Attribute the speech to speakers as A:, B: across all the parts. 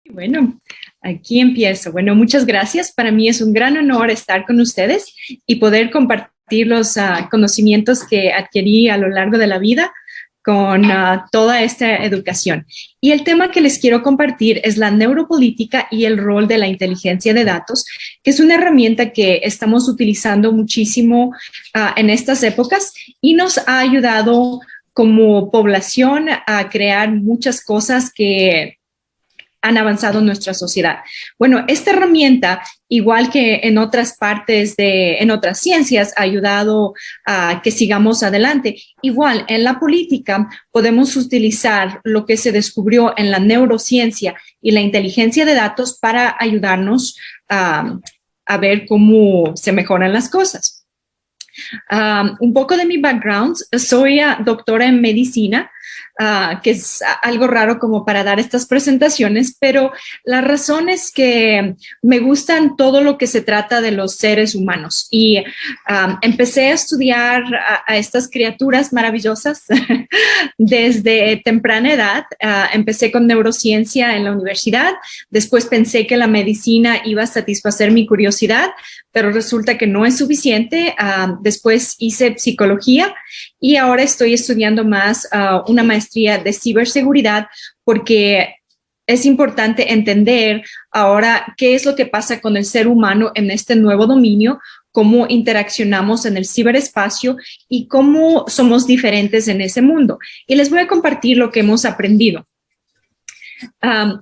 A: Bueno, aquí empiezo. Bueno, muchas gracias. Para mí es un gran honor estar con ustedes y poder compartir los conocimientos que adquirí a lo largo de la vida con toda esta educación. Y el tema que les quiero compartir es la neuropolítica y el rol de la inteligencia de datos, que es una herramienta que estamos utilizando muchísimo en estas épocas y nos ha ayudado como población a crear muchas cosas que han avanzado en nuestra sociedad. Bueno, esta herramienta, igual que en otras partes en otras ciencias, ha ayudado a que sigamos adelante. Igual, en la política podemos utilizar lo que se descubrió en la neurociencia y la inteligencia de datos para ayudarnos a ver cómo se mejoran las cosas. Un poco de mi background, soy doctora en medicina, que es algo raro como para dar estas presentaciones, pero la razón es que me gustan todo lo que se trata de los seres humanos y empecé a estudiar a estas criaturas maravillosas desde temprana edad. Empecé con neurociencia en la universidad, después pensé que la medicina iba a satisfacer mi curiosidad, pero resulta que no es suficiente. Después hice psicología y ahora estoy estudiando más una maestría de ciberseguridad porque es importante entender ahora qué es lo que pasa con el ser humano en este nuevo dominio, cómo interaccionamos en el ciberespacio y cómo somos diferentes en ese mundo. Y les voy a compartir lo que hemos aprendido.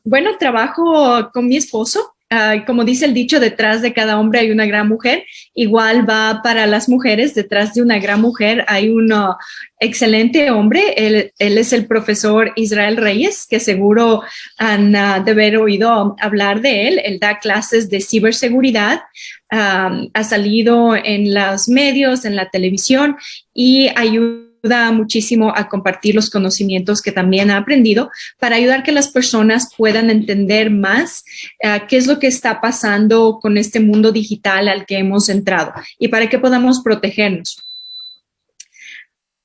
A: Bueno, trabajo con mi esposo. Como dice el dicho, detrás de cada hombre hay una gran mujer. Igual va para las mujeres, detrás de una gran mujer hay un excelente hombre. Él es el profesor Israel Reyes, que seguro han de haber oído hablar de él. Él da clases de ciberseguridad, ha salido en los medios, en la televisión y ayuda muchísimo a compartir los conocimientos que también ha aprendido para ayudar que las personas puedan entender más qué es lo que está pasando con este mundo digital al que hemos entrado y para que podamos protegernos.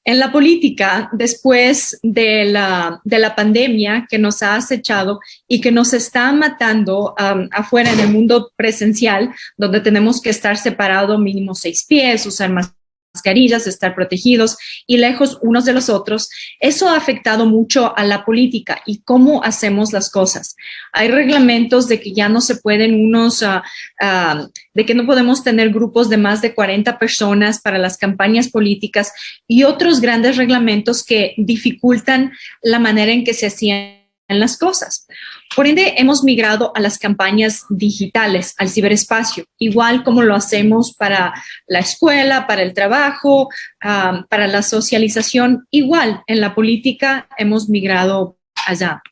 A: En la política, después de la pandemia que nos ha acechado y que nos está matando afuera en el mundo presencial, donde tenemos que estar separados mínimo 6 pies, usar mascarillas, estar protegidos y lejos unos de los otros, eso ha afectado mucho a la política y cómo hacemos las cosas. Hay reglamentos de que ya no se pueden de que no podemos tener grupos de más de 40 personas para las campañas políticas y otros grandes reglamentos que dificultan la manera en que se hacían las cosas. Por ende, hemos migrado a las campañas digitales, al ciberespacio, igual como lo hacemos para la escuela, para el trabajo, para la socialización. Igual, en la política hemos migrado allá.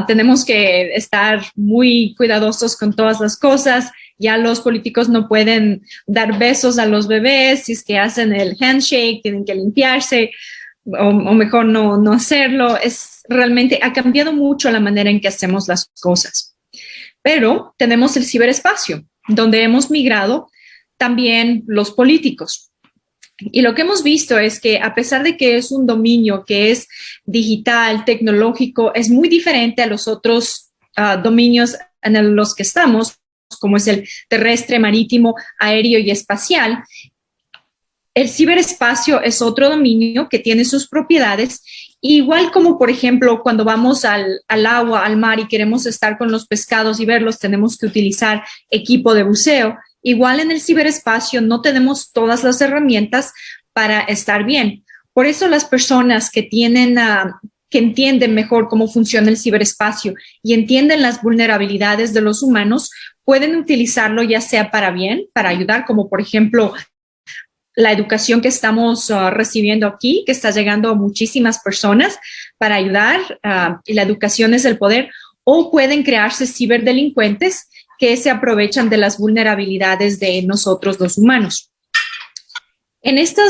A: Tenemos que estar muy cuidadosos con todas las cosas. Ya los políticos no pueden dar besos a los bebés, si es que hacen el handshake, tienen que limpiarse, o mejor no hacerlo. Realmente ha cambiado mucho la manera en que hacemos las cosas. Pero tenemos el ciberespacio, donde hemos migrado también los políticos. Y lo que hemos visto es que a pesar de que es un dominio que es digital, tecnológico, es muy diferente a los otros dominios en los que estamos, como es el terrestre, marítimo, aéreo y espacial. El ciberespacio es otro dominio que tiene sus propiedades, igual como, por ejemplo, cuando vamos al agua, al mar y queremos estar con los pescados y verlos, tenemos que utilizar equipo de buceo. Igual en el ciberespacio no tenemos todas las herramientas para estar bien. Por eso las personas que entienden mejor cómo funciona el ciberespacio y entienden las vulnerabilidades de los humanos, pueden utilizarlo ya sea para bien, para ayudar, como por ejemplo la educación que estamos recibiendo aquí, que está llegando a muchísimas personas para ayudar, y la educación es el poder, o pueden crearse ciberdelincuentes que se aprovechan de las vulnerabilidades de nosotros los humanos. En este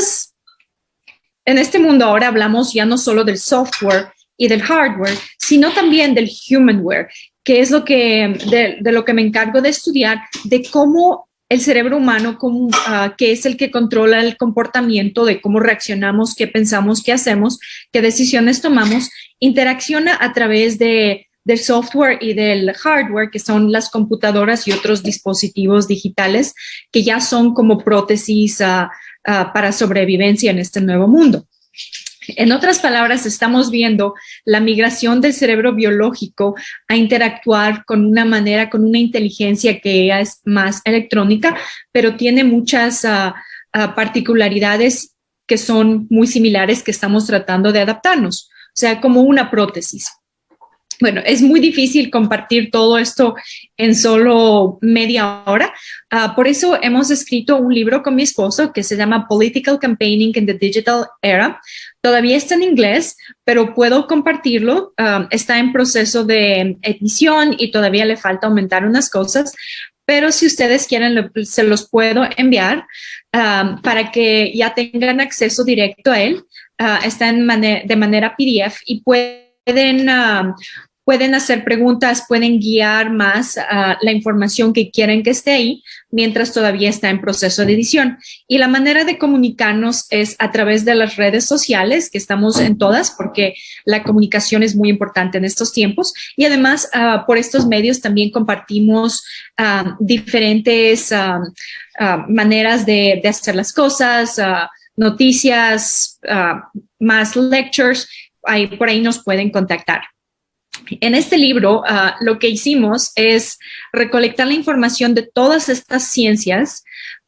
A: mundo ahora hablamos ya no solo del software y del hardware, sino también del humanware, que es de lo que me encargo de estudiar, de cómo el cerebro humano, que es el que controla el comportamiento de cómo reaccionamos, qué pensamos, qué hacemos, qué decisiones tomamos, interacciona a través de del software y del hardware, que son las computadoras y otros dispositivos digitales que ya son como prótesis para sobrevivencia en este nuevo mundo. En otras palabras, estamos viendo la migración del cerebro biológico a interactuar con una manera, con una inteligencia que es más electrónica, pero tiene muchas particularidades que son muy similares que estamos tratando de adaptarnos, o sea, como una prótesis. Bueno, es muy difícil compartir todo esto en solo media hora. Por eso hemos escrito un libro con mi esposo que se llama Political Campaigning in the Digital Era. Todavía está en inglés, pero puedo compartirlo. Está en proceso de edición y todavía le falta aumentar unas cosas. Pero si ustedes quieren, se los puedo enviar para que ya tengan acceso directo a él. Está de manera PDF y pueden hacer preguntas, pueden guiar más la información que quieren que esté ahí mientras todavía está en proceso de edición. Y la manera de comunicarnos es a través de las redes sociales, que estamos en todas, porque la comunicación es muy importante en estos tiempos. Y además, por estos medios también compartimos diferentes maneras de hacer las cosas, noticias, más lectures. Por ahí nos pueden contactar. En este libro, lo que hicimos es recolectar la información de todas estas ciencias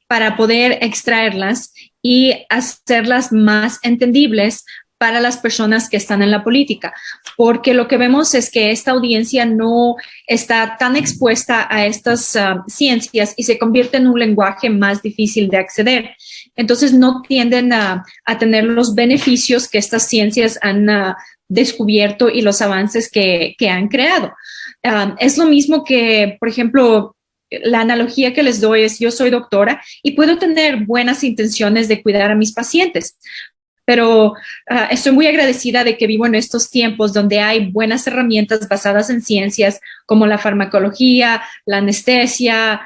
A: para poder extraerlas y hacerlas más entendibles para las personas que están en la política, porque lo que vemos es que esta audiencia no está tan expuesta a estas ciencias y se convierte en un lenguaje más difícil de acceder. Entonces no tienden a tener los beneficios que estas ciencias han descubierto y los avances que han creado. Es lo mismo que, por ejemplo, la analogía que les doy es: yo soy doctora y puedo tener buenas intenciones de cuidar a mis pacientes, pero estoy muy agradecida de que vivo en estos tiempos donde hay buenas herramientas basadas en ciencias como la farmacología, la anestesia,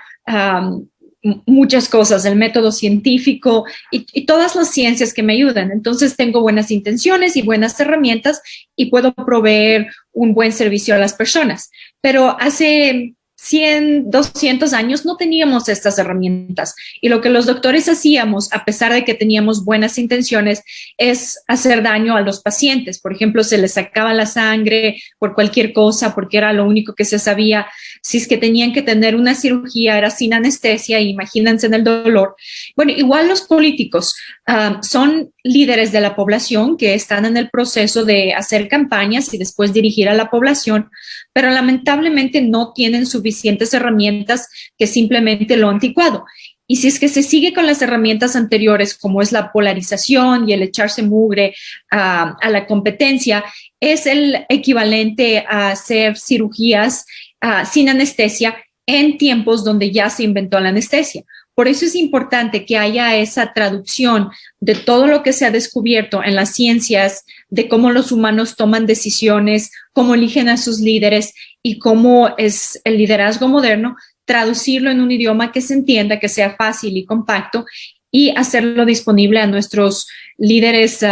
A: muchas cosas, el método científico y todas las ciencias que me ayudan. Entonces tengo buenas intenciones y buenas herramientas y puedo proveer un buen servicio a las personas. Pero hace 100, 200 años no teníamos estas herramientas y lo que los doctores hacíamos, a pesar de que teníamos buenas intenciones, es hacer daño a los pacientes. Por ejemplo, se les sacaba la sangre por cualquier cosa porque era lo único que se sabía. Si es que tenían que tener una cirugía, era sin anestesia, imagínense en el dolor. Bueno, igual los políticos son líderes de la población que están en el proceso de hacer campañas y después dirigir a la población, pero lamentablemente no tienen suficientes herramientas que simplemente lo anticuado. Y si es que se sigue con las herramientas anteriores, como es la polarización y el echarse mugre a la competencia, es el equivalente a hacer cirugías sin anestesia en tiempos donde ya se inventó la anestesia. Por eso es importante que haya esa traducción de todo lo que se ha descubierto en las ciencias, de cómo los humanos toman decisiones, cómo eligen a sus líderes y cómo es el liderazgo moderno, traducirlo en un idioma que se entienda, que sea fácil y compacto y hacerlo disponible a nuestros líderes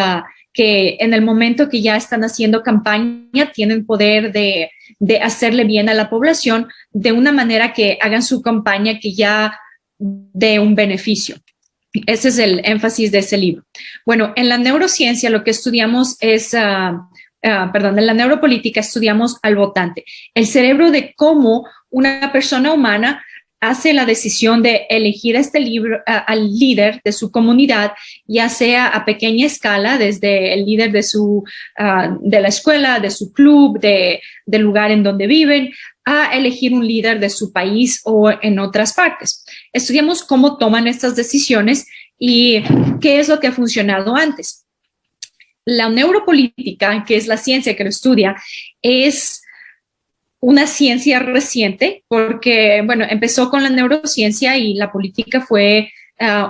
A: que en el momento que ya están haciendo campaña tienen poder de hacerle bien a la población de una manera que hagan su campaña que ya dé un beneficio. Ese es el énfasis de ese libro. Bueno, en la neurociencia lo que estudiamos es, en la neuropolítica estudiamos al votante, el cerebro de cómo una persona humana hace la decisión de elegir al líder de su comunidad, ya sea a pequeña escala, desde el líder de la escuela, de su club, del lugar en donde viven, a elegir un líder de su país o en otras partes. Estudiamos cómo toman estas decisiones y qué es lo que ha funcionado antes. La neuropolítica, que es la ciencia que lo estudia, es una ciencia reciente porque, bueno, empezó con la neurociencia y la política fue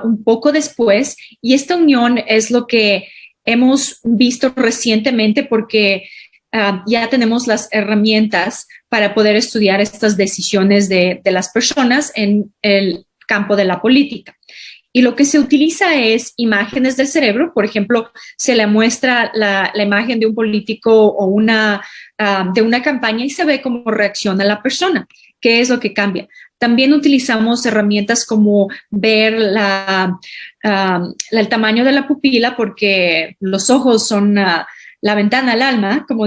A: un poco después, y esta unión es lo que hemos visto recientemente porque ya tenemos las herramientas para poder estudiar estas decisiones de las personas en el campo de la política. Y lo que se utiliza es imágenes del cerebro. Por ejemplo, se le muestra la imagen de un político o de una campaña y se ve cómo reacciona la persona, qué es lo que cambia. También utilizamos herramientas como ver el tamaño de la pupila, porque los ojos son la ventana al alma, como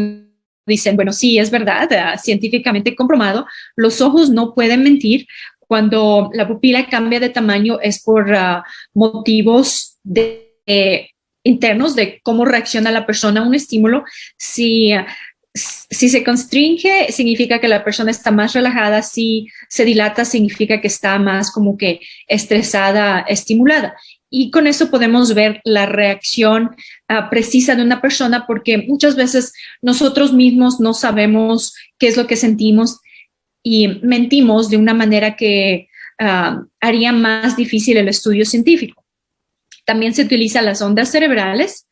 A: dicen. Bueno, sí, es verdad, científicamente comprobado, los ojos no pueden mentir. Cuando la pupila cambia de tamaño es por motivos internos de cómo reacciona la persona a un estímulo. Si se constringe, significa que la persona está más relajada. Si se dilata, significa que está más como que estresada, estimulada. Y con eso podemos ver la reacción precisa de una persona, porque muchas veces nosotros mismos no sabemos qué es lo que sentimos y mentimos de una manera que haría más difícil el estudio científico. También se utilizan las ondas cerebrales.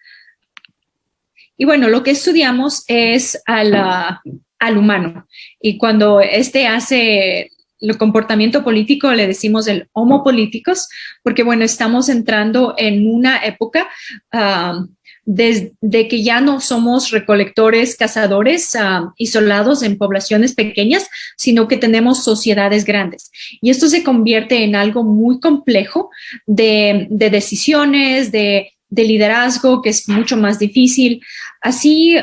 A: Y bueno, lo que estudiamos es al humano. Y cuando hace el comportamiento político, le decimos el homo políticos, porque bueno, estamos entrando en una época desde que ya no somos recolectores, cazadores isolados en poblaciones pequeñas, sino que tenemos sociedades grandes. Y esto se convierte en algo muy complejo de decisiones, de liderazgo, que es mucho más difícil. Así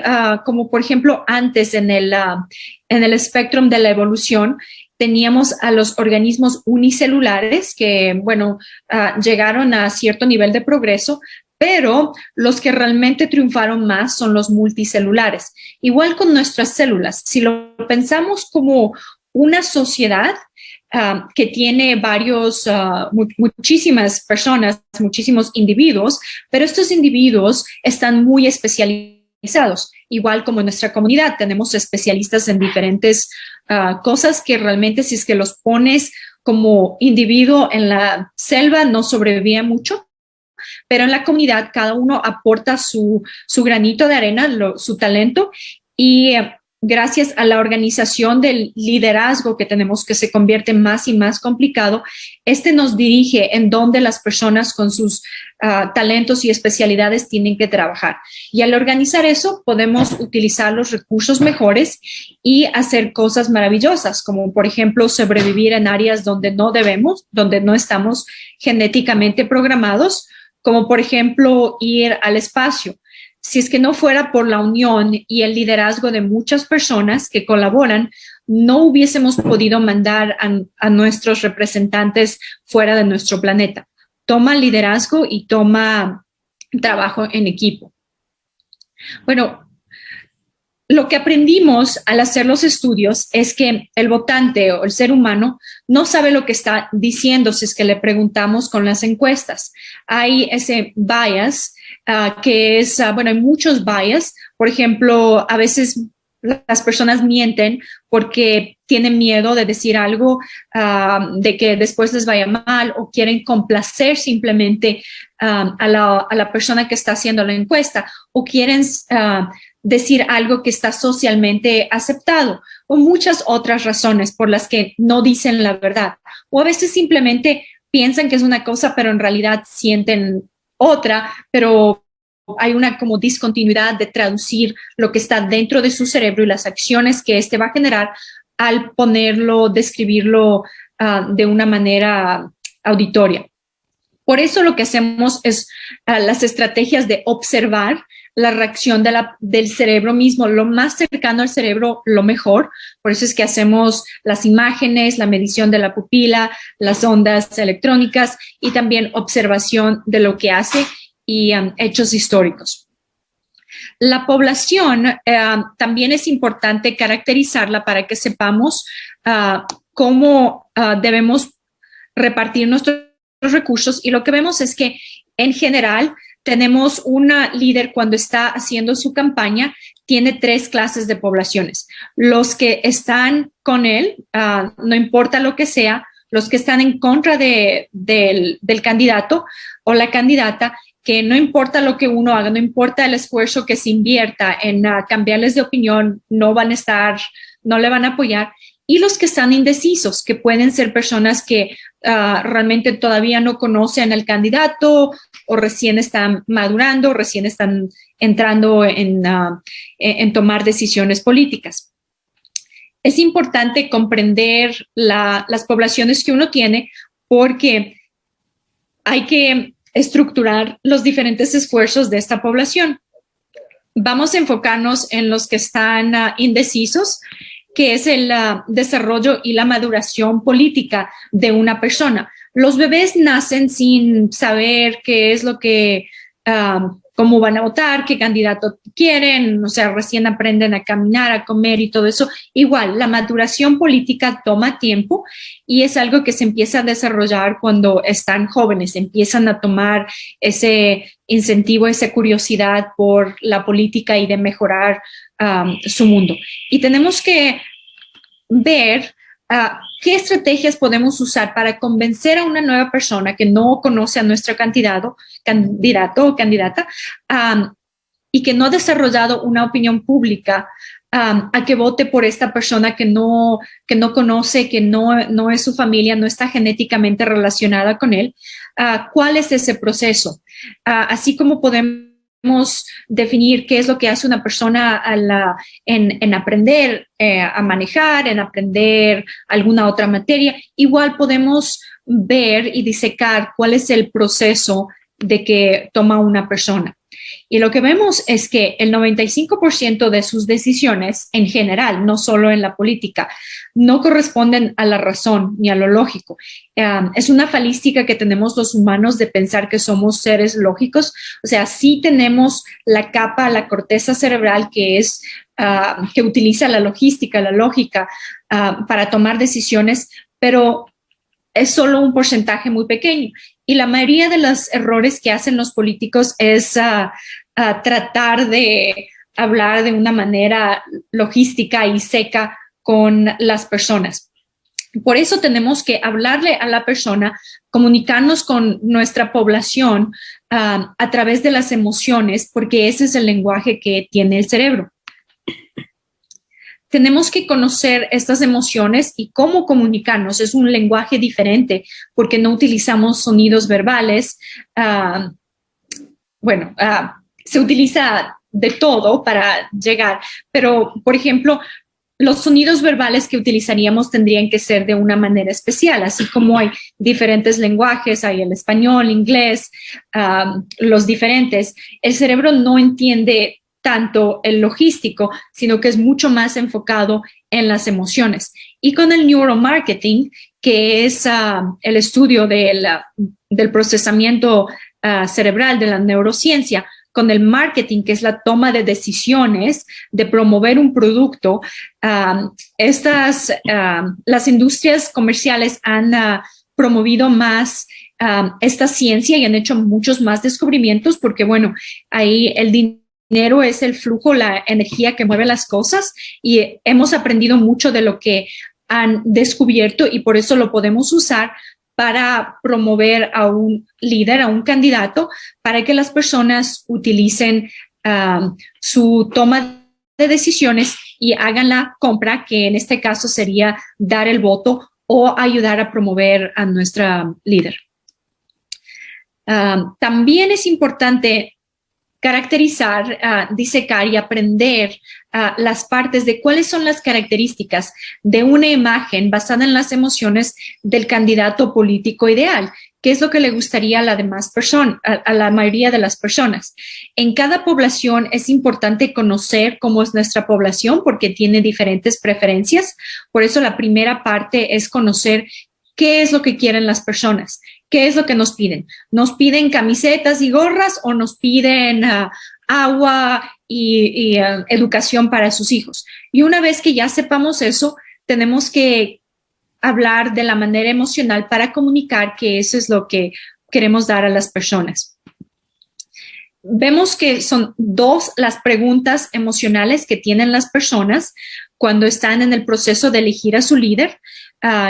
A: como, por ejemplo, antes en el espectro de la evolución, teníamos a los organismos unicelulares que, bueno, llegaron a cierto nivel de progreso, pero los que realmente triunfaron más son los multicelulares. Igual con nuestras células, si lo pensamos como una sociedad que tiene muchísimas personas, muchísimos individuos, pero estos individuos están muy especializados. Igual como en nuestra comunidad, tenemos especialistas en diferentes cosas que realmente, si es que los pones como individuo en la selva, no sobrevive mucho. Pero en la comunidad cada uno aporta su granito de arena, su talento, y gracias a la organización del liderazgo que tenemos, que se convierte más y más complicado, nos dirige en dónde las personas con sus talentos y especialidades tienen que trabajar. Y al organizar eso, podemos utilizar los recursos mejores y hacer cosas maravillosas, como por ejemplo sobrevivir en áreas donde no debemos, donde no estamos genéticamente programados, como por ejemplo ir al espacio. Si es que no fuera por la unión y el liderazgo de muchas personas que colaboran, no hubiésemos podido mandar a nuestros representantes fuera de nuestro planeta. Toma liderazgo y toma trabajo en equipo. Bueno, lo que aprendimos al hacer los estudios es que el votante o el ser humano no sabe lo que está diciendo si es que le preguntamos con las encuestas. Hay ese bias que es, bueno, hay muchos bias. Por ejemplo, a veces las personas mienten porque tienen miedo de decir algo, de que después les vaya mal, o quieren complacer simplemente a la persona que está haciendo la encuesta, o quieren decir algo que está socialmente aceptado, o muchas otras razones por las que no dicen la verdad. O a veces simplemente piensan que es una cosa, pero en realidad sienten otra, pero hay una como discontinuidad de traducir lo que está dentro de su cerebro y las acciones que va a generar al describirlo de una manera auditoria. Por eso lo que hacemos es las estrategias de observar la reacción del cerebro mismo, lo más cercano al cerebro, lo mejor. Por eso es que hacemos las imágenes, la medición de la pupila, las ondas electrónicas y también observación de lo que hace y hechos históricos. La población también es importante caracterizarla para que sepamos cómo debemos repartir nuestros recursos, y lo que vemos es que en general tenemos una líder cuando está haciendo su campaña, tiene 3 clases de poblaciones. Los que están con él, no importa lo que sea, los que están en contra del candidato o la candidata, que no importa lo que uno haga, no importa el esfuerzo que se invierta en cambiarles de opinión, no le van a apoyar. y los que están indecisos, que pueden ser personas que realmente todavía no conocen al candidato o recién están madurando, recién están entrando en tomar decisiones políticas. Es importante comprender las poblaciones que uno tiene porque hay que estructurar los diferentes esfuerzos de esta población. Vamos a enfocarnos en los que están indecisos, que es el desarrollo y la maduración política de una persona. Los bebés nacen sin saber qué es lo que, cómo van a votar, qué candidato quieren, o sea, recién aprenden a caminar, a comer y todo eso. Igual, la maduración política toma tiempo y es algo que se empieza a desarrollar cuando están jóvenes, empiezan a tomar ese incentivo, esa curiosidad por la política y de mejorar su mundo. Y tenemos que ver qué estrategias podemos usar para convencer a una nueva persona que no conoce a nuestro candidato o candidata y que no ha desarrollado una opinión pública a que vote por esta persona que no conoce, que no es su familia, no está genéticamente relacionada con él. ¿Cuál es ese proceso? Así como podemos definir qué es lo que hace una persona en aprender a manejar, en aprender alguna otra materia, igual podemos ver y disecar cuál es el proceso de que toma una persona. Y lo que vemos es que el 95% de sus decisiones en general, no solo en la política, no corresponden a la razón ni a lo lógico. Es una falística que tenemos los humanos de pensar que somos seres lógicos. O sea, sí tenemos la capa, la corteza cerebral que utiliza la logística, la lógica para tomar decisiones, pero es solo un porcentaje muy pequeño. Y la mayoría de los errores que hacen los políticos es tratar de hablar de una manera logística y seca con las personas. Por eso tenemos que hablarle a la persona, comunicarnos con nuestra población a través de las emociones, porque ese es el lenguaje que tiene el cerebro. Tenemos que conocer estas emociones y cómo comunicarnos. Es un lenguaje diferente porque no utilizamos sonidos verbales. Se utiliza de todo para llegar, pero, por ejemplo, los sonidos verbales que utilizaríamos tendrían que ser de una manera especial, así como hay diferentes lenguajes, hay el español, inglés, los diferentes. El cerebro no entiende tanto el logístico, sino que es mucho más enfocado en las emociones. Y con el neuromarketing, que es el estudio del procesamiento cerebral, de la neurociencia, con el marketing, que es la toma de decisiones de promover un producto, las industrias comerciales han promovido más esta ciencia y han hecho muchos más descubrimientos porque, bueno, ahí el dinero es el flujo, la energía que mueve las cosas y hemos aprendido mucho de lo que han descubierto y por eso lo podemos usar para promover a un líder, a un candidato, para que las personas utilicen su toma de decisiones y hagan la compra, que en este caso sería dar el voto o ayudar a promover a nuestra líder. También es importante caracterizar, disecar y aprender las partes de cuáles son las características de una imagen basada en las emociones del candidato político ideal. ¿Qué es lo que le gustaría a a la mayoría de las personas? En cada población es importante conocer cómo es nuestra población porque tiene diferentes preferencias. Por eso la primera parte es conocer qué es lo que quieren las personas. ¿Qué es lo que nos piden? ¿Nos piden camisetas y gorras o nos piden agua y educación para sus hijos? Y una vez que ya sepamos eso, tenemos que hablar de la manera emocional para comunicar que eso es lo que queremos dar a las personas. Vemos que son dos las preguntas emocionales que tienen las personas cuando están en el proceso de elegir a su líder,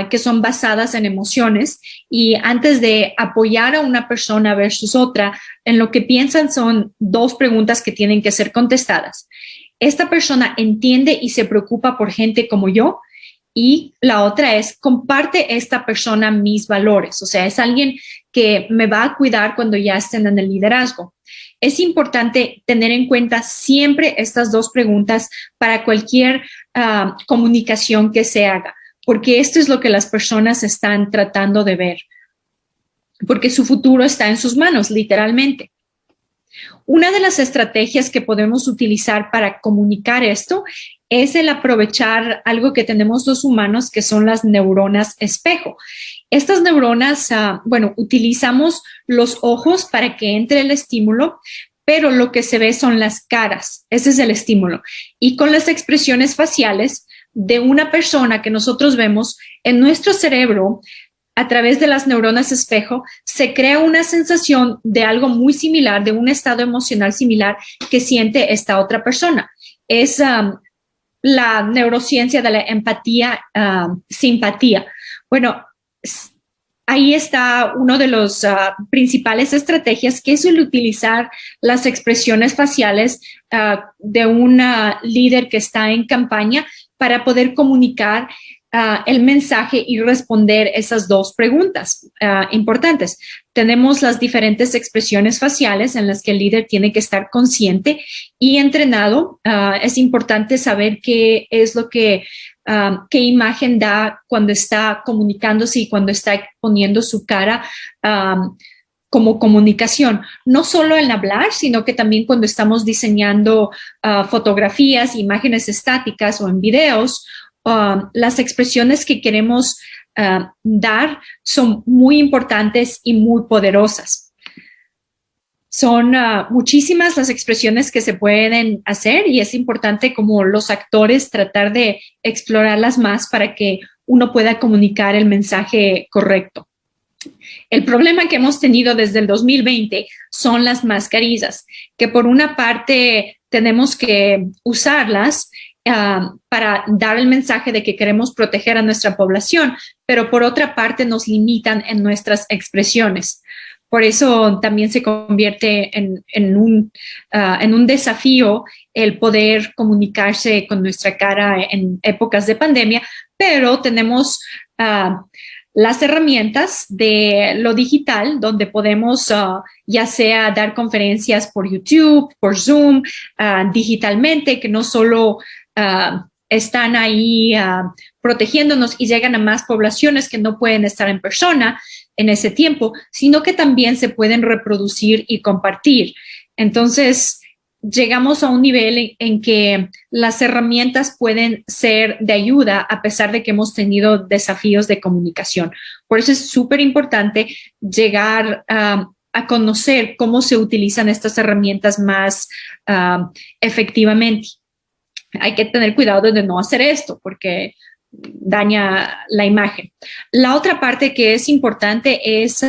A: que son basadas en emociones. Y antes de apoyar a una persona versus otra, en lo que piensan son dos preguntas que tienen que ser contestadas. ¿Esta persona entiende y se preocupa por gente como yo? Y la otra es, comparte esta persona mis valores. O sea, es alguien que me va a cuidar cuando ya estén en el liderazgo. Es importante tener en cuenta siempre estas dos preguntas para cualquier comunicación que se haga, porque esto es lo que las personas están tratando de ver, porque su futuro está en sus manos, literalmente. Una de las estrategias que podemos utilizar para comunicar esto es el aprovechar algo que tenemos los humanos, que son las neuronas espejo. Estas neuronas, utilizamos los ojos para que entre el estímulo, pero lo que se ve son las caras. Ese es el estímulo. Y con las expresiones faciales de una persona que nosotros vemos en nuestro cerebro, a través de las neuronas espejo, se crea una sensación de algo muy similar, de un estado emocional similar que siente esta otra persona. Es la neurociencia de la empatía, simpatía. Bueno, ahí está uno de los principales estrategias, que es el utilizar las expresiones faciales de un líder que está en campaña para poder comunicar el mensaje y responder esas dos preguntas importantes. Tenemos las diferentes expresiones faciales en las que el líder tiene que estar consciente y entrenado. Es importante saber qué es lo que, qué imagen da cuando está comunicándose y cuando está poniendo su cara como comunicación, no solo en hablar, sino que también cuando estamos diseñando fotografías, imágenes estáticas o en videos. Las expresiones que queremos dar son muy importantes y muy poderosas. Son muchísimas las expresiones que se pueden hacer y es importante, como los actores, tratar de explorarlas más para que uno pueda comunicar el mensaje correcto. El problema que hemos tenido desde el 2020 son las mascarillas, que por una parte tenemos que usarlas para dar el mensaje de que queremos proteger a nuestra población, pero por otra parte nos limitan en nuestras expresiones. Por eso también se convierte en un desafío el poder comunicarse con nuestra cara en épocas de pandemia, pero tenemos las herramientas de lo digital, donde podemos ya sea dar conferencias por YouTube, por Zoom, digitalmente, que no solo están ahí protegiéndonos y llegan a más poblaciones que no pueden estar en persona en ese tiempo, sino que también se pueden reproducir y compartir. Entonces, llegamos a un nivel en que las herramientas pueden ser de ayuda a pesar de que hemos tenido desafíos de comunicación. Por eso es súper importante llegar a conocer cómo se utilizan estas herramientas más efectivamente. Hay que tener cuidado de no hacer esto porque daña la imagen. La otra parte que es importante es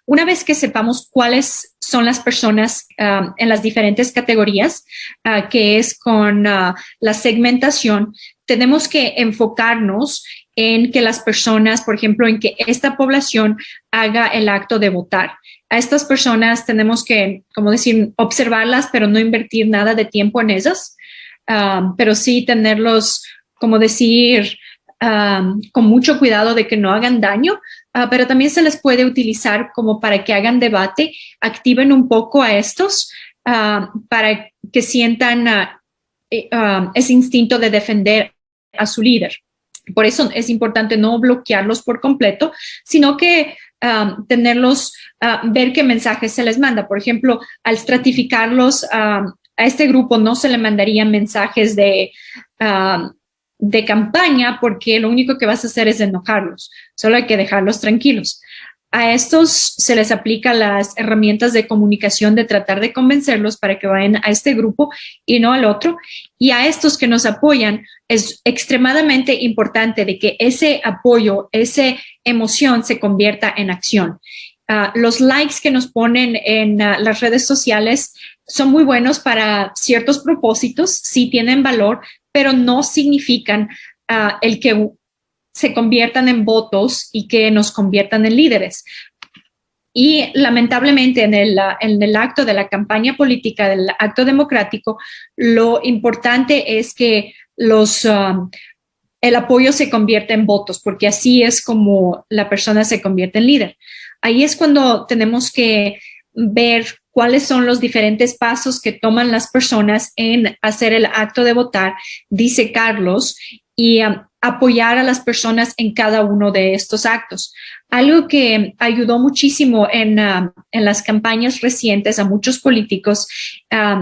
A: una vez que sepamos cuáles son las personas en las diferentes categorías, que es con la segmentación, tenemos que enfocarnos en que las personas, por ejemplo, en que esta población haga el acto de votar. A estas personas tenemos que, como decir, observarlas, pero no invertir nada de tiempo en ellas, pero sí tenerlos, como decir, con mucho cuidado de que no hagan daño, pero también se les puede utilizar como para que hagan debate, activen un poco a estos para que sientan ese instinto de defender a su líder. Por eso es importante no bloquearlos por completo, sino que tenerlos, ver qué mensajes se les manda. Por ejemplo, al estratificarlos, a este grupo no se le mandarían mensajes de campaña, porque lo único que vas a hacer es enojarlos. Solo hay que dejarlos tranquilos. A estos se les aplica las herramientas de comunicación de tratar de convencerlos para que vayan a este grupo y no al otro. Y a estos que nos apoyan es extremadamente importante de que ese apoyo, esa emoción se convierta en acción. Los likes que nos ponen en las redes sociales son muy buenos para ciertos propósitos, sí tienen valor, pero no significan el que se conviertan en votos y que nos conviertan en líderes. Y lamentablemente en el acto de la campaña política, del acto democrático, lo importante es que el apoyo se convierte en votos, porque así es como la persona se convierte en líder. Ahí es cuando tenemos que ver cuáles son los diferentes pasos que toman las personas en hacer el acto de votar, dice Carlos, y apoyar a las personas en cada uno de estos actos. Algo que ayudó muchísimo en las campañas recientes a muchos políticos,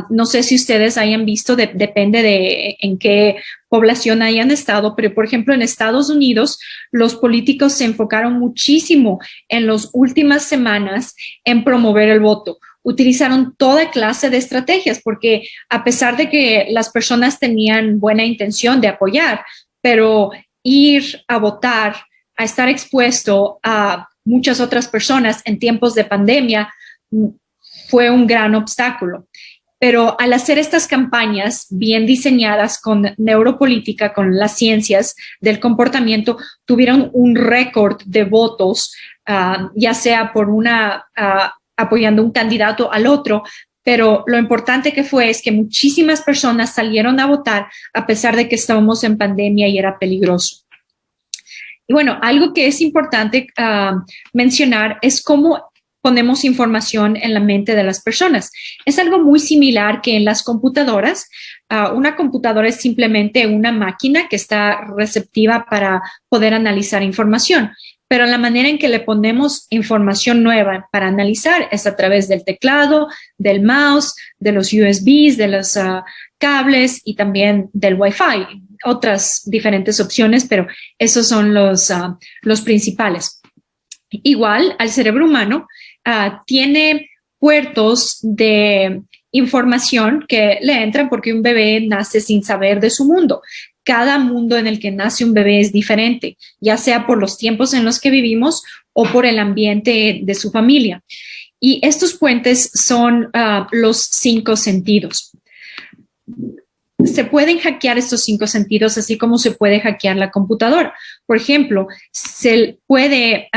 A: no sé si ustedes hayan visto, depende de en qué población hayan estado, pero por ejemplo en Estados Unidos los políticos se enfocaron muchísimo en las últimas semanas en promover el voto. Utilizaron toda clase de estrategias porque a pesar de que las personas tenían buena intención de apoyar, pero ir a votar, a estar expuesto a muchas otras personas en tiempos de pandemia fue un gran obstáculo. Pero al hacer estas campañas bien diseñadas con neuropolítica, con las ciencias del comportamiento, tuvieron un récord de votos, ya sea por apoyando un candidato al otro, pero lo importante que fue es que muchísimas personas salieron a votar a pesar de que estábamos en pandemia y era peligroso. Y bueno, algo que es importante mencionar es cómo ponemos información en la mente de las personas. Es algo muy similar que en las computadoras. Una computadora es simplemente una máquina que está receptiva para poder analizar información, pero la manera en que le ponemos información nueva para analizar es a través del teclado, del mouse, de los USBs, de los cables y también del Wi-Fi. Otras diferentes opciones, pero esos son los principales. Igual, al cerebro humano tiene puertos de información que le entran porque un bebé nace sin saber de su mundo. Cada mundo en el que nace un bebé es diferente, ya sea por los tiempos en los que vivimos o por el ambiente de su familia. Y estos puentes son los 5 sentidos. Se pueden hackear estos 5 sentidos, así como se puede hackear la computadora. Por ejemplo, se puede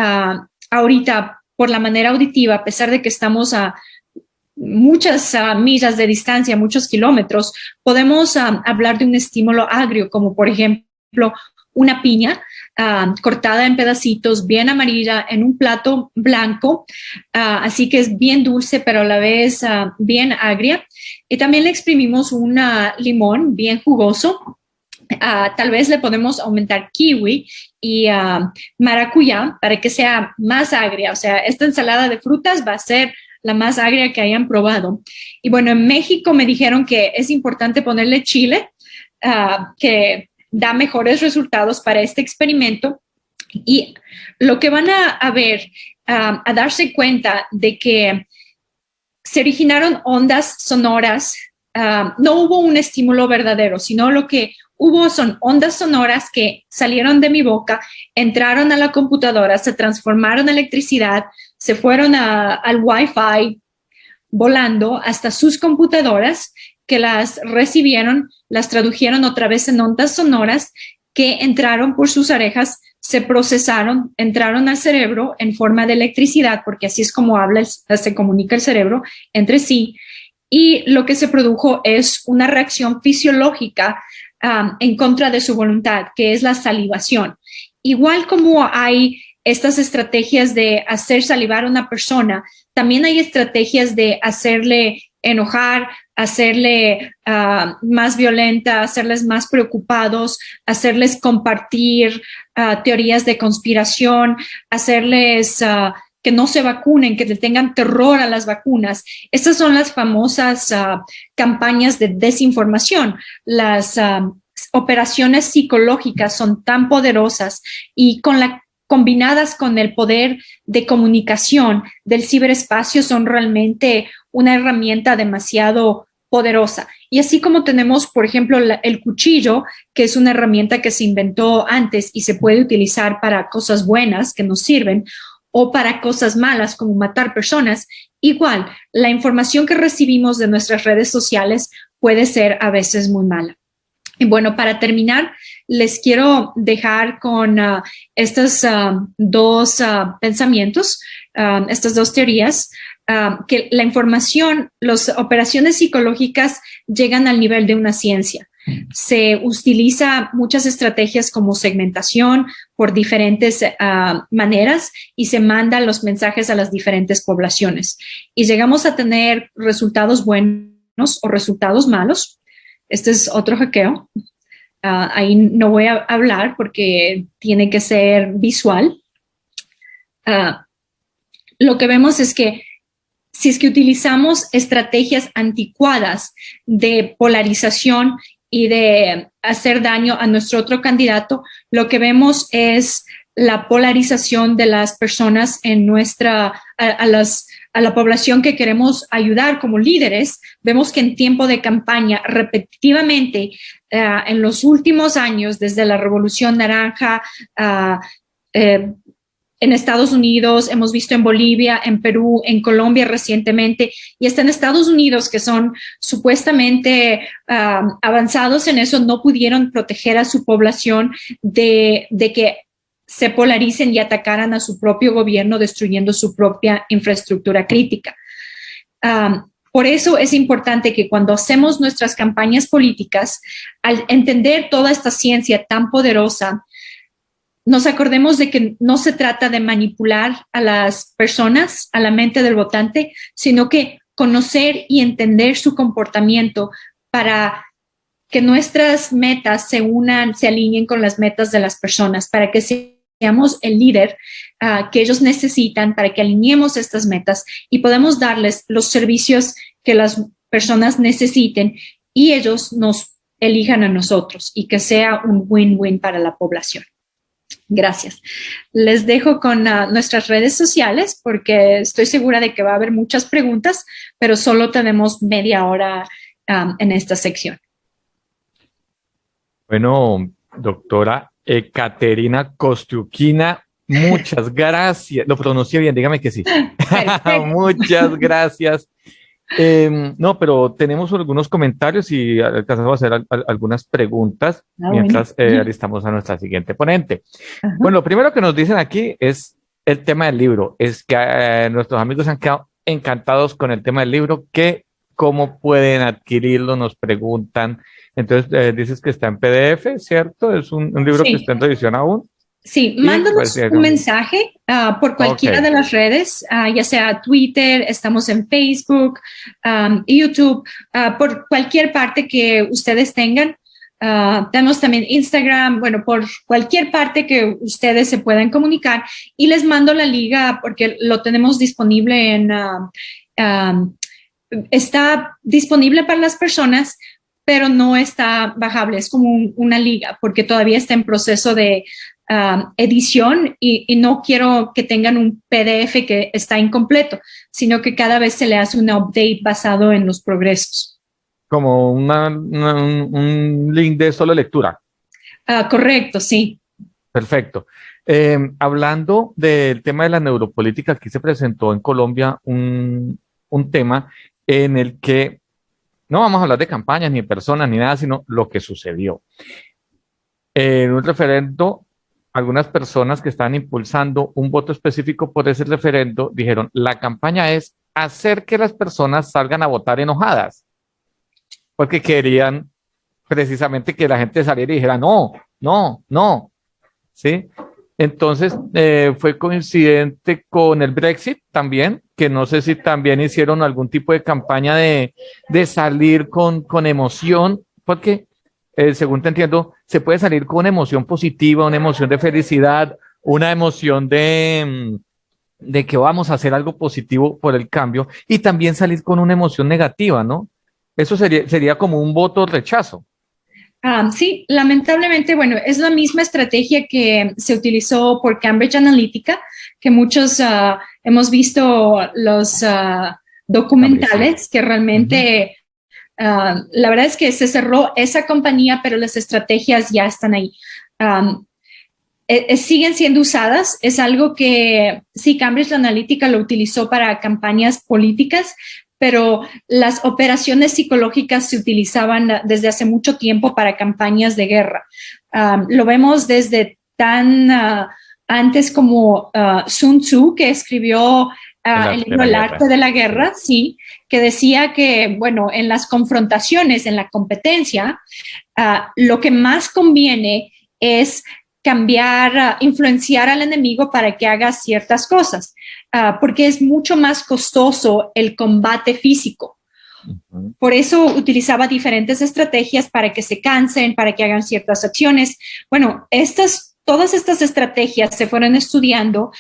A: ahorita, por la manera auditiva, a pesar de que estamos a muchas millas de distancia, muchos kilómetros, podemos hablar de un estímulo agrio, como por ejemplo una piña cortada en pedacitos, bien amarilla, en un plato blanco, así que es bien dulce, pero a la vez bien agria. Y también le exprimimos un limón bien jugoso. Tal vez le podemos aumentar kiwi y maracuyá para que sea más agria. O sea, esta ensalada de frutas va a ser la más agria que hayan probado. Y bueno, en México me dijeron que es importante ponerle chile, que da mejores resultados para este experimento. Y lo que van a ver, a darse cuenta de que se originaron ondas sonoras, no hubo un estímulo verdadero, sino lo que hubo son ondas sonoras que salieron de mi boca, entraron a la computadora, se transformaron en electricidad, se fueron al Wi-Fi volando hasta sus computadoras que las recibieron, las tradujeron otra vez en ondas sonoras que entraron por sus orejas, se procesaron, entraron al cerebro en forma de electricidad, porque así es como se comunica el cerebro entre sí. Y lo que se produjo es una reacción fisiológica en contra de su voluntad, que es la salivación. Igual como hay estas estrategias de hacer salivar a una persona, también hay estrategias de hacerle enojar, hacerle más violenta, hacerles más preocupados, hacerles compartir teorías de conspiración, hacerles que no se vacunen, que le tengan terror a las vacunas. Estas son las famosas campañas de desinformación. Las operaciones psicológicas son tan poderosas y combinadas con el poder de comunicación del ciberespacio son realmente una herramienta demasiado poderosa. Y así como tenemos, por ejemplo, el cuchillo, que es una herramienta que se inventó antes y se puede utilizar para cosas buenas que nos sirven o para cosas malas como matar personas, igual la información que recibimos de nuestras redes sociales puede ser a veces muy mala. Y bueno, para terminar, les quiero dejar con estos dos pensamientos, estas dos teorías, que la información, las operaciones psicológicas llegan al nivel de una ciencia. Se utiliza muchas estrategias como segmentación por diferentes maneras y se mandan los mensajes a las diferentes poblaciones. Y llegamos a tener resultados buenos o resultados malos. Este es otro hackeo. Ahí no voy a hablar porque tiene que ser visual. Lo que vemos es que si es que utilizamos estrategias anticuadas de polarización y de hacer daño a nuestro otro candidato, lo que vemos es la polarización de las personas en a la población que queremos ayudar como líderes. Vemos que en tiempo de campaña, repetitivamente, en los últimos años, desde la Revolución Naranja, en Estados Unidos, hemos visto en Bolivia, en Perú, en Colombia recientemente, y hasta en Estados Unidos, que son supuestamente avanzados en eso, no pudieron proteger a su población de que se polaricen y atacaran a su propio gobierno, destruyendo su propia infraestructura crítica. Por eso es importante que cuando hacemos nuestras campañas políticas, al entender toda esta ciencia tan poderosa, nos acordemos de que no se trata de manipular a las personas, a la mente del votante, sino que conocer y entender su comportamiento para que nuestras metas se unan, se alineen con las metas de las personas, para que seamos el líder que ellos necesitan, para que alineemos estas metas y podamos darles los servicios que las personas necesiten y ellos nos elijan a nosotros y que sea un win-win para la población. Gracias. Les dejo con nuestras redes sociales porque estoy segura de que va a haber muchas preguntas, pero solo tenemos media hora en esta sección.
B: Bueno, doctora Ekaterina Kostiukina, muchas gracias. Lo pronuncié bien, dígame que sí. Muchas gracias. No, pero tenemos algunos comentarios y alcanzamos a hacer algunas preguntas mientras alistamos a nuestra siguiente ponente. Bueno, lo primero que nos dicen aquí es el tema del libro. Es que nuestros amigos han quedado encantados con el tema del libro. ¿Cómo pueden adquirirlo? Nos preguntan. Entonces, dices que está en PDF, ¿cierto? ¿Es un libro que está en revisión aún?
A: Sí, mándanos un mensaje por cualquiera de las redes, ya sea Twitter, estamos en Facebook, YouTube, por cualquier parte que ustedes tengan. Tenemos también Instagram, bueno, por cualquier parte que ustedes se puedan comunicar y les mando la liga porque lo tenemos disponible está disponible para las personas, pero no está bajable, es como una liga porque todavía está en proceso de edición y no quiero que tengan un PDF que está incompleto, sino que cada vez se le hace un update basado en los progresos.
B: Como un link de solo lectura.
A: Correcto, sí.
B: Perfecto. Hablando del tema de la neuropolítica, aquí se presentó en Colombia un tema en el que no vamos a hablar de campañas, ni de personas, ni nada, sino lo que sucedió. En un referendo, algunas personas que estaban impulsando un voto específico por ese referendo dijeron, la campaña es hacer que las personas salgan a votar enojadas, porque querían precisamente que la gente saliera y dijera, no, no, no, ¿sí? Entonces, fue coincidente con el Brexit también, que no sé si también hicieron algún tipo de campaña de salir con emoción, porque según te entiendo, se puede salir con una emoción positiva, una emoción de felicidad, una emoción de que vamos a hacer algo positivo por el cambio y también salir con una emoción negativa, ¿no? Eso sería como un voto rechazo.
A: Sí, lamentablemente, bueno, es la misma estrategia que se utilizó por Cambridge Analytica, que muchos hemos visto los documentales que realmente, la verdad es que se cerró esa compañía, pero las estrategias ya están ahí. Siguen siendo usadas, es algo que sí, Cambridge Analytica lo utilizó para campañas políticas, pero las operaciones psicológicas se utilizaban desde hace mucho tiempo para campañas de guerra. Lo vemos desde tan antes como Sun Tzu, que escribió el libro El arte de la guerra, sí, que decía que, bueno, en las confrontaciones, en la competencia, lo que más conviene es cambiar, influenciar al enemigo para que haga ciertas cosas, porque es mucho más costoso el combate físico. Por eso utilizaba diferentes estrategias para que se cansen, para que hagan ciertas acciones. Bueno, todas estas estrategias se fueron estudiando,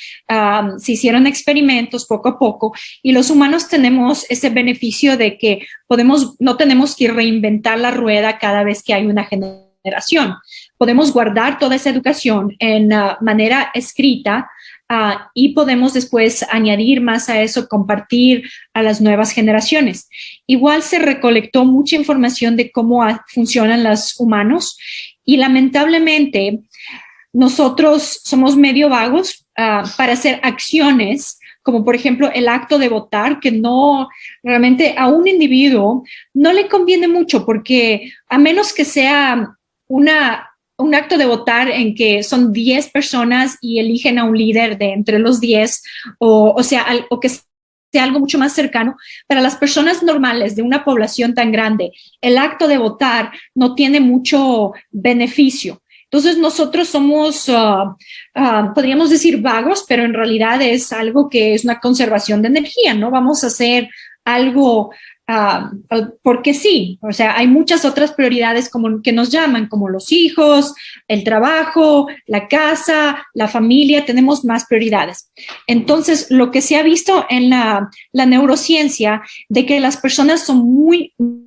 A: se hicieron experimentos poco a poco, y los humanos tenemos ese beneficio de que no tenemos que reinventar la rueda cada vez que hay una generación. Podemos guardar toda esa educación en manera escrita, y podemos después añadir más a eso, compartir a las nuevas generaciones. Igual se recolectó mucha información de cómo funcionan los humanos, y lamentablemente nosotros somos medio vagos para hacer acciones, como por ejemplo el acto de votar, que no realmente a un individuo no le conviene mucho, porque a menos que sea un acto de votar en que son 10 personas y eligen a un líder de entre los 10, o que sea algo mucho más cercano, para las personas normales de una población tan grande, el acto de votar no tiene mucho beneficio. Entonces nosotros somos, podríamos decir vagos, pero en realidad es algo que es una conservación de energía, ¿no? Vamos a hacer algo porque sí, o sea, hay muchas otras prioridades que nos llaman, como los hijos, el trabajo, la casa, la familia, tenemos más prioridades. Entonces, lo que se ha visto en la neurociencia, de que las personas son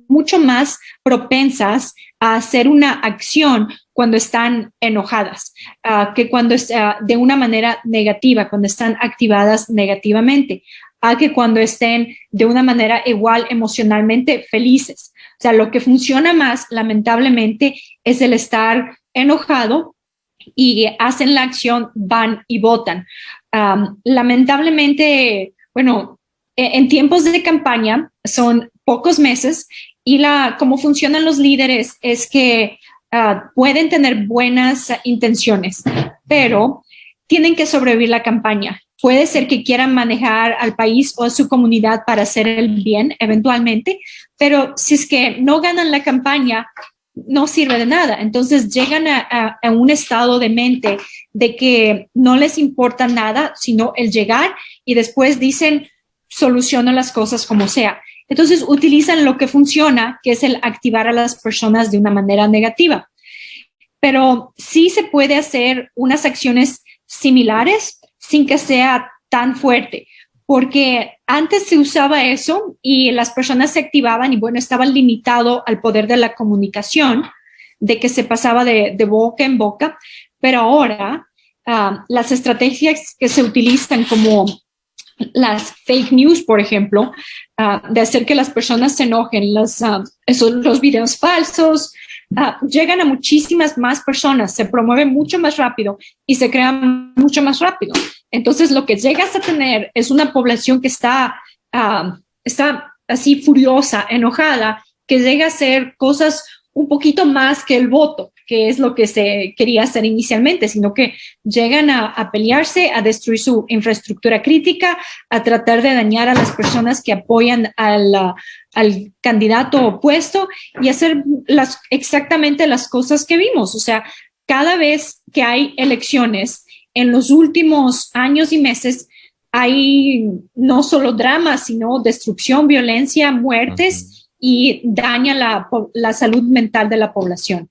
A: mucho más propensas a hacer una acción cuando están enojadas, que cuando de una manera negativa, cuando están activadas negativamente, a que cuando estén de una manera igual emocionalmente felices. O sea, lo que funciona más, lamentablemente, es el estar enojado y hacen la acción, van y votan. Lamentablemente, bueno, en tiempos de campaña son pocos meses, y cómo funcionan los líderes es que pueden tener buenas intenciones, pero tienen que sobrevivir la campaña. Puede ser que quieran manejar al país o a su comunidad para hacer el bien eventualmente, pero si es que no ganan la campaña, no sirve de nada. Entonces llegan a un estado de mente de que no les importa nada, sino el llegar, y después dicen, soluciono las cosas como sea. Entonces utilizan lo que funciona, que es el activar a las personas de una manera negativa. Pero sí se puede hacer unas acciones similares sin que sea tan fuerte, porque antes se usaba eso y las personas se activaban y bueno, estaba limitado al poder de la comunicación, de que se pasaba de boca en boca, pero ahora las estrategias que se utilizan, como las fake news, por ejemplo, de hacer que las personas se enojen, los videos falsos, llegan a muchísimas más personas, se promueve mucho más rápido y se crean mucho más rápido. Entonces, lo que llegas a tener es una población que está así furiosa, enojada, que llega a hacer cosas un poquito más que el voto, que es lo que se quería hacer inicialmente, sino que llegan a pelearse, a destruir su infraestructura crítica, a tratar de dañar a las personas que apoyan al candidato opuesto, y hacer exactamente las cosas que vimos. O sea, cada vez que hay elecciones en los últimos años y meses, hay no solo drama, sino destrucción, violencia, muertes, y daña la salud mental de la población.